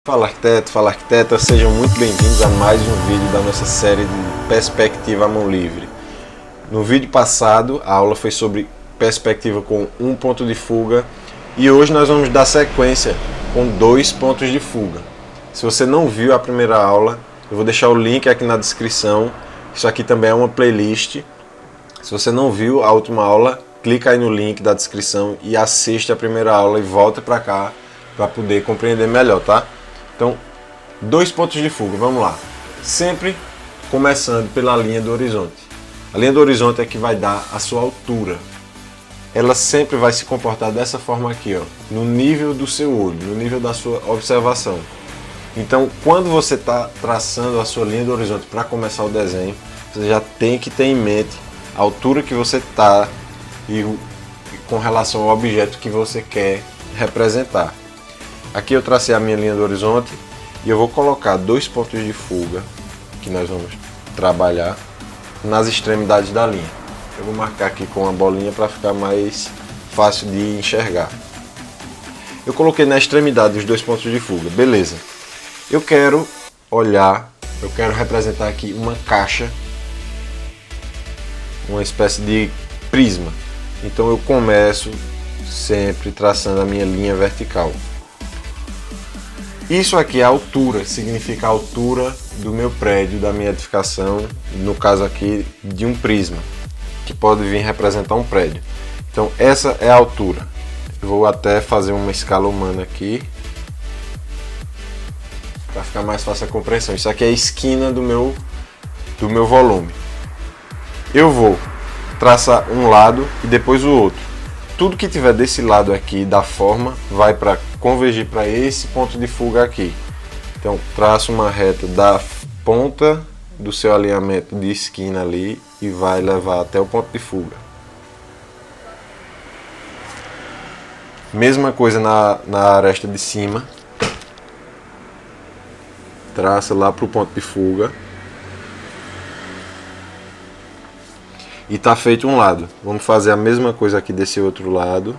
Fala arquiteto, sejam muito bem-vindos a mais um vídeo da nossa série de perspectiva à mão livre. No vídeo passado a aula foi sobre perspectiva com um ponto de fuga e hoje nós vamos dar sequência com 2 pontos de fuga. Se você não viu a primeira aula, eu vou deixar o link aqui na descrição. Isso aqui também é uma playlist. Se você não viu a última aula, clica aí no link da descrição e assiste a primeira aula e volta para cá para poder compreender melhor, tá? Então, 2 pontos de fuga, vamos lá. Sempre começando pela linha do horizonte. A linha do horizonte é que vai dar a sua altura. Ela sempre vai se comportar dessa forma aqui, ó, no nível do seu olho, no nível da sua observação. Então, quando você está traçando a sua linha do horizonte para começar o desenho, você já tem que ter em mente a altura que você está e com relação ao objeto que você quer representar. Aqui eu tracei a minha linha do horizonte e eu vou colocar 2 pontos de fuga que nós vamos trabalhar nas extremidades da linha. Eu vou marcar aqui com a bolinha para ficar mais fácil de enxergar. Eu coloquei na extremidade os 2 pontos de fuga, beleza. Eu quero representar aqui uma caixa, uma espécie de prisma. Então eu começo sempre traçando a minha linha vertical. Isso aqui é a altura, significa a altura do meu prédio, da minha edificação, no caso aqui de um prisma, que pode vir representar um prédio. Então essa é a altura. Eu vou até fazer uma escala humana aqui, para ficar mais fácil a compreensão. Isso aqui é a esquina do meu volume. Eu vou traçar um lado e depois o outro. Tudo que tiver desse lado aqui da forma vai para convergir para esse ponto de fuga aqui. Então traço uma reta da ponta do seu alinhamento de esquina ali e vai levar até o ponto de fuga. Mesma coisa na aresta de cima. Traça lá para o ponto de fuga. E está feito um lado. Vamos fazer a mesma coisa aqui desse outro lado.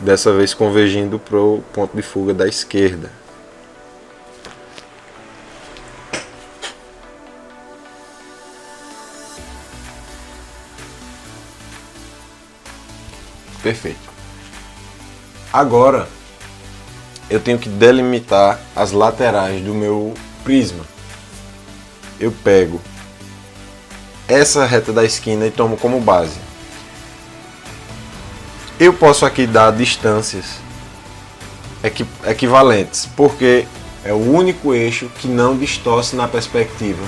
Dessa vez convergindo para o ponto de fuga da esquerda. Perfeito. Agora eu tenho que delimitar as laterais do meu prisma. Eu pego essa reta da esquina e tomo como base. Eu posso aqui dar distâncias equivalentes, porque é o único eixo que não distorce na perspectiva.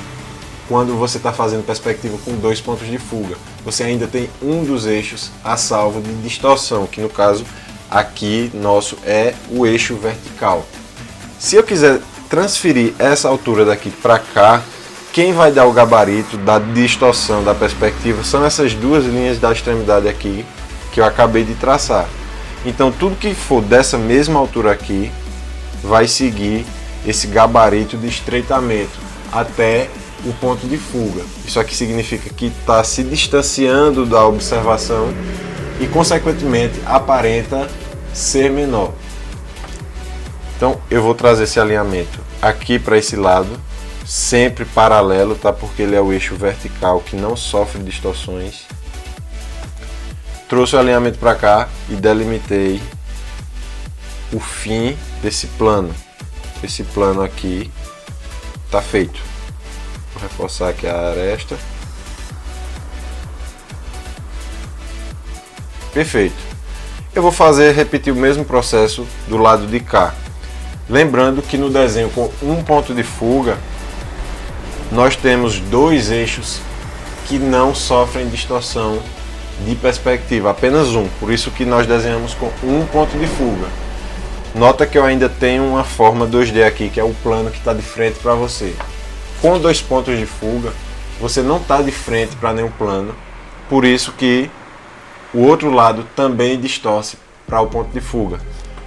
Quando você está fazendo perspectiva com 2 pontos de fuga, você ainda tem um dos eixos a salvo de distorção, que no caso aqui nosso é o eixo vertical. Se eu quiser transferir essa altura daqui para cá, quem vai dar o gabarito da distorção da perspectiva são essas 2 linhas da extremidade aqui que eu acabei de traçar. Então tudo que for dessa mesma altura aqui vai seguir esse gabarito de estreitamento até o ponto de fuga. Isso aqui significa que está se distanciando da observação e consequentemente aparenta ser menor. Então eu vou trazer esse alinhamento aqui para esse lado, sempre paralelo, tá? Porque ele é o eixo vertical que não sofre distorções. Trouxe o alinhamento para cá e delimitei o fim desse plano. Esse plano aqui tá feito. Vou reforçar aqui a aresta. Perfeito. Eu vou repetir o mesmo processo do lado de cá. Lembrando que no desenho com um ponto de fuga, nós temos 2 eixos que não sofrem distorção de perspectiva, apenas um, por isso que nós desenhamos com um ponto de fuga. Nota que eu ainda tenho uma forma 2D aqui, que é o plano que está de frente para você. Com 2 pontos de fuga, você não está de frente para nenhum plano, por isso que o outro lado também distorce para o ponto de fuga.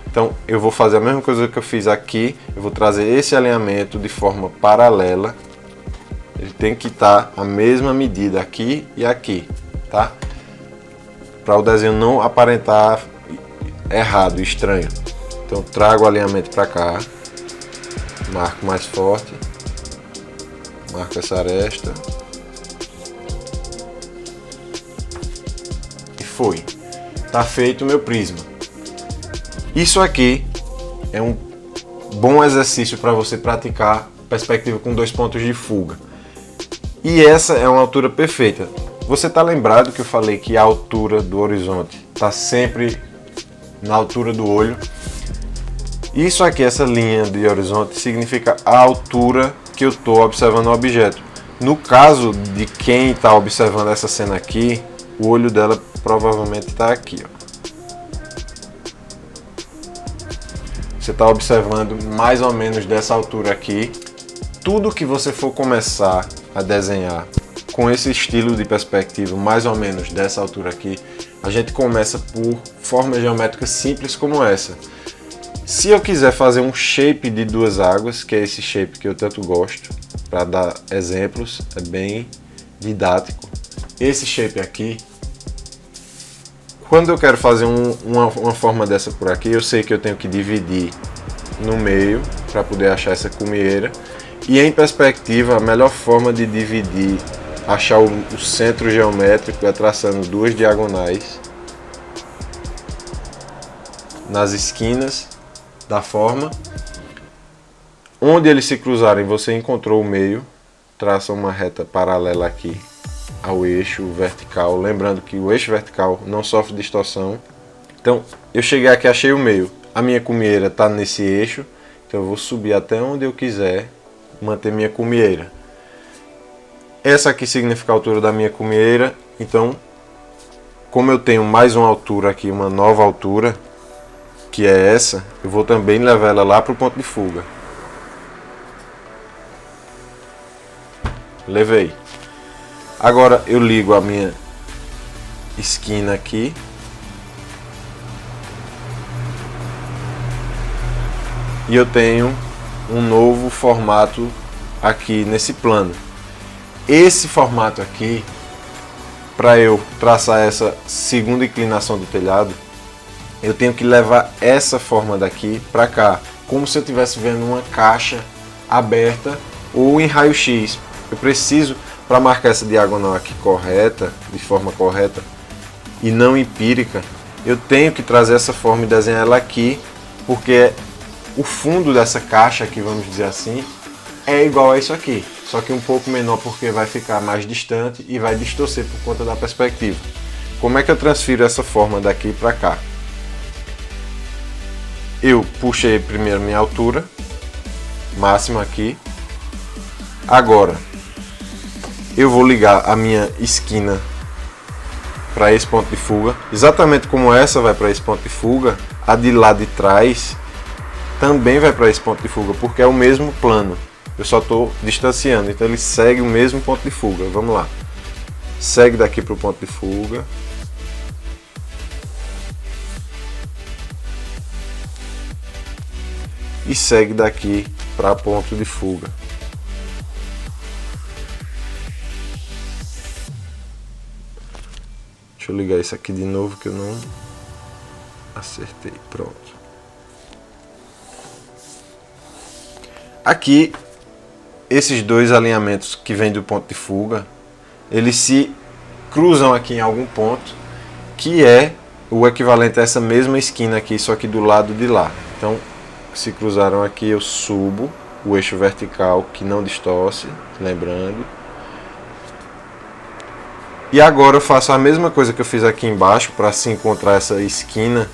Então eu vou fazer a mesma coisa que eu fiz aqui, eu vou trazer esse alinhamento de forma paralela. Ele tem que estar a mesma medida aqui e aqui, tá? Para o desenho não aparentar errado, estranho. Então trago o alinhamento para cá. Marco mais forte, marco essa aresta e foi. Tá feito o meu prisma. Isso aqui é um bom exercício para você praticar perspectiva com 2 pontos de fuga. E essa é uma altura perfeita. Você está lembrado que eu falei que a altura do horizonte está sempre na altura do olho? Isso aqui, essa linha de horizonte, significa a altura que eu estou observando o objeto. No caso de quem está observando essa cena aqui, o olho dela provavelmente está aqui, ó. Você está observando mais ou menos dessa altura aqui. Tudo que você for começar a desenhar com esse estilo de perspectiva, mais ou menos dessa altura aqui, a gente começa por formas geométricas simples como essa. Se eu quiser fazer um shape de 2 águas, que é esse shape que eu tanto gosto, para dar exemplos, é bem didático. Esse shape aqui, quando eu quero fazer uma forma dessa por aqui, eu sei que eu tenho que dividir no meio para poder achar essa cumieira. E em perspectiva, a melhor forma de dividir, achar o centro geométrico é traçando 2 diagonais nas esquinas da forma. Onde eles se cruzarem, você encontrou o meio, traça uma reta paralela aqui ao eixo vertical, lembrando que o eixo vertical não sofre distorção. Então, eu cheguei aqui, achei o meio. A minha cumieira está nesse eixo, então eu vou subir até onde eu quiser, manter minha cumieira. Essa aqui significa a altura da minha cumieira, então, como eu tenho mais uma altura aqui, uma nova altura, que é essa, eu vou também levar ela lá para o ponto de fuga. Levei. Agora eu ligo a minha esquina aqui. E eu tenho um novo formato aqui nesse plano. Esse formato aqui, para eu traçar essa segunda inclinação do telhado, eu tenho que levar essa forma daqui para cá, como se eu estivesse vendo uma caixa aberta ou em raio-x. Eu preciso, para marcar essa diagonal aqui correta, de forma correta e não empírica, eu tenho que trazer essa forma e desenhar ela aqui, porque o fundo dessa caixa aqui, vamos dizer assim, é igual a isso aqui, só que um pouco menor porque vai ficar mais distante e vai distorcer por conta da perspectiva. Como é que eu transfiro essa forma daqui para cá? Eu puxei primeiro minha altura máxima aqui. Agora eu vou ligar a minha esquina para esse ponto de fuga. Exatamente como essa vai para esse ponto de fuga, a de lá de trás também vai para esse ponto de fuga, porque é o mesmo plano. Eu só estou distanciando, então ele segue o mesmo ponto de fuga. Vamos lá. Segue daqui para o ponto de fuga. E segue daqui para ponto de fuga. Deixa eu ligar isso aqui de novo que eu não acertei. Pronto. Aqui, esses 2 alinhamentos que vêm do ponto de fuga, eles se cruzam aqui em algum ponto, que é o equivalente a essa mesma esquina aqui, só que do lado de lá. Então, se cruzaram aqui, eu subo o eixo vertical, que não distorce, lembrando. E agora eu faço a mesma coisa que eu fiz aqui embaixo, para se encontrar essa esquina,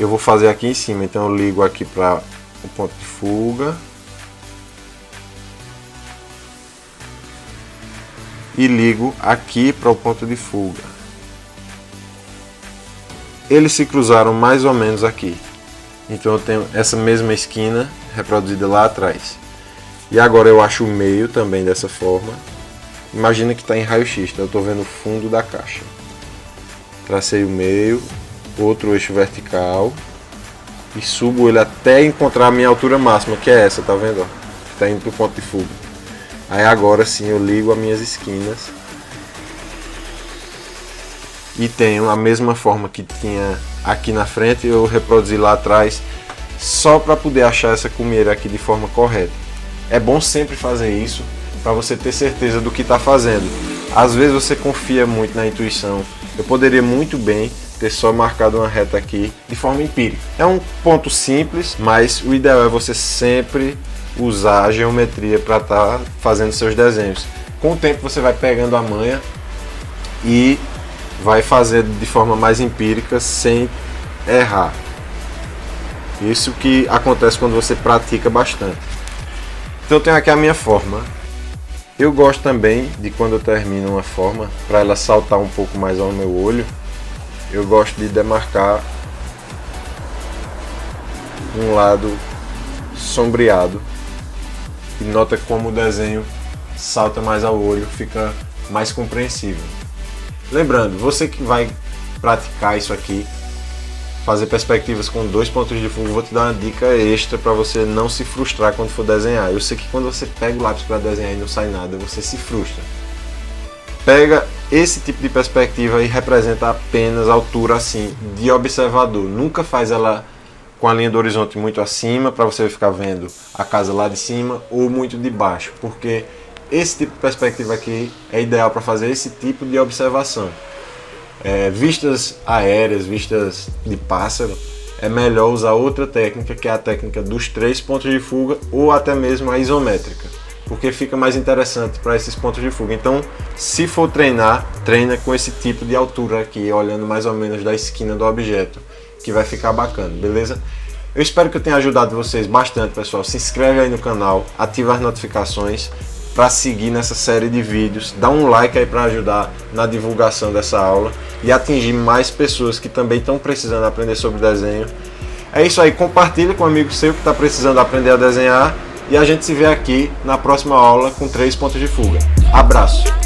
eu vou fazer aqui em cima. Então eu ligo aqui para o ponto de fuga. E ligo aqui para o ponto de fuga. Eles se cruzaram mais ou menos aqui. Então eu tenho essa mesma esquina reproduzida lá atrás. E agora eu acho o meio também dessa forma. Imagina que está em raio-x, então eu estou vendo o fundo da caixa. Tracei o meio, outro eixo vertical e subo ele até encontrar a minha altura máxima, que é essa, tá vendo? Está indo para o ponto de fuga. Aí agora sim eu ligo as minhas esquinas e tenho a mesma forma que tinha aqui na frente, eu reproduzi lá atrás, só para poder achar essa cumieira aqui de forma correta. É bom sempre fazer isso para você ter certeza do que está fazendo. Às vezes você confia muito na intuição. Eu poderia muito bem ter só marcado uma reta aqui de forma empírica. É um ponto simples, mas o ideal é você sempre usar a geometria para estar fazendo seus desenhos. Com o tempo você vai pegando a manha e vai fazer de forma mais empírica sem errar. Isso que acontece quando você pratica bastante. Então eu tenho aqui a minha forma. Eu gosto também de quando eu termino uma forma, para ela saltar um pouco mais ao meu olho, eu gosto de demarcar um lado sombreado. E nota como o desenho salta mais ao olho, fica mais compreensível. Lembrando, você que vai praticar isso aqui, fazer perspectivas com 2 pontos de fuga, vou te dar uma dica extra para você não se frustrar quando for desenhar. Eu sei que quando você pega o lápis para desenhar e não sai nada, você se frustra. Pega esse tipo de perspectiva e representa apenas a altura assim, de observador. Nunca faz ela com a linha do horizonte muito acima, para você ficar vendo a casa lá de cima, ou muito de baixo, porque esse tipo de perspectiva aqui é ideal para fazer esse tipo de observação. Vistas aéreas, vistas de pássaro, é melhor usar outra técnica, que é a técnica dos 3 pontos de fuga, ou até mesmo a isométrica, porque fica mais interessante para esses pontos de fuga. Então, se for treinar, treina com esse tipo de altura aqui, olhando mais ou menos da esquina do objeto, que vai ficar bacana, beleza? Eu espero que eu tenha ajudado vocês bastante, pessoal. Se inscreve aí no canal, ativa as notificações para seguir nessa série de vídeos, dá um like aí para ajudar na divulgação dessa aula e atingir mais pessoas que também estão precisando aprender sobre desenho. É isso aí, compartilha com um amigo seu que está precisando aprender a desenhar e a gente se vê aqui na próxima aula com 3 pontos de fuga. Abraço!